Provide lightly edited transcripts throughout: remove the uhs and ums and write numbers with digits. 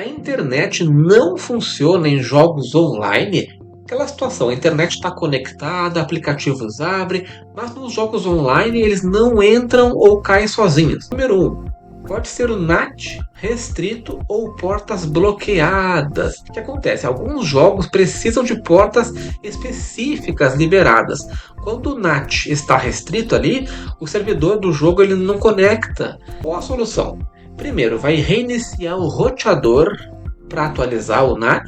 internet não funciona em jogos online, aquela situação, a internet está conectada, aplicativos abrem, mas nos jogos online eles não entram ou caem sozinhos. Número 1. Pode ser o NAT restrito ou portas bloqueadas. O que acontece? Alguns jogos precisam de portas específicas liberadas. Quando o NAT está restrito ali, o servidor do jogo ele não conecta. Qual a solução? Primeiro, vai reiniciar o roteador para atualizar o NAT.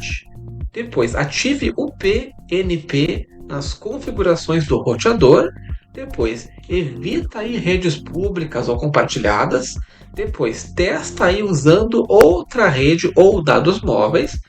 Depois, ative o PNP nas configurações do roteador. Depois, evita aí redes públicas ou compartilhadas. Depois, testa aí usando outra rede ou dados móveis.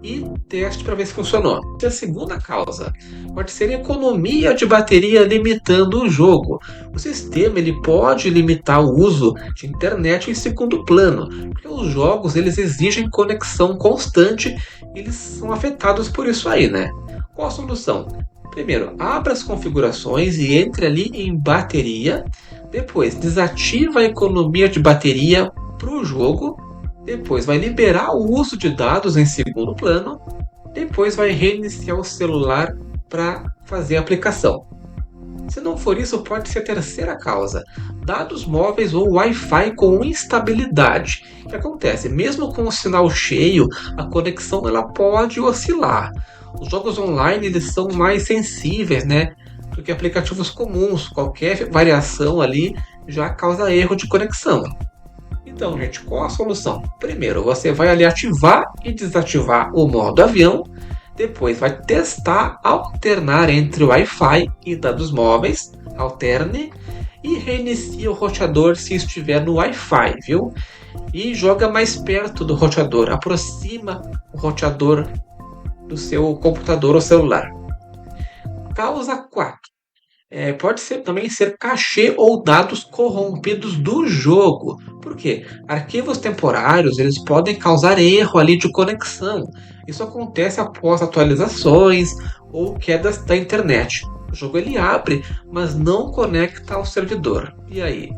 E teste para ver se funcionou. E a segunda causa pode ser economia de bateria limitando o jogo. O sistema ele pode limitar o uso de internet em segundo plano, porque os jogos eles exigem conexão constante e eles são afetados por isso aí, né? Qual a solução? Primeiro, abra as configurações e entre ali em bateria. Depois, desativa a economia de bateria para o jogo. Depois vai liberar o uso de dados em segundo plano. Depois vai reiniciar o celular para fazer a aplicação. Se não for isso, pode ser a terceira causa. Dados móveis ou Wi-Fi com instabilidade. O que acontece? Mesmo com o sinal cheio, a conexão ela pode oscilar. Os jogos online eles são mais sensíveis, né, do que aplicativos comuns. Qualquer variação ali já causa erro de conexão. Então, gente, qual a solução? Primeiro, você vai ali ativar e desativar o modo avião. Depois, vai testar alternar entre Wi-Fi e dados móveis. Alterne. E reinicia o roteador se estiver no Wi-Fi, viu? E joga mais perto do roteador. Aproxima o roteador do seu computador ou celular. Causa 4. Pode também ser cachê ou dados corrompidos do jogo. Por quê? Arquivos temporários eles podem causar erro ali de conexão. Isso acontece após atualizações ou quedas da internet. O jogo ele abre, mas não conecta ao servidor. E aí?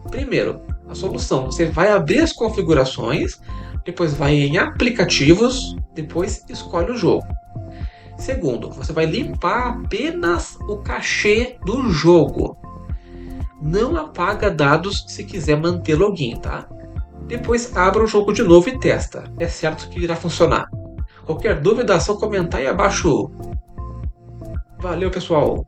Primeiro, a solução, você vai abrir as configurações, depois vai em aplicativos, depois escolhe o jogo. Segundo, você vai limpar apenas o cachê do jogo. Não apaga dados se quiser manter login, tá? Depois abra o jogo de novo e testa. É certo que irá funcionar. Qualquer dúvida é só comentar aí abaixo. Valeu, pessoal!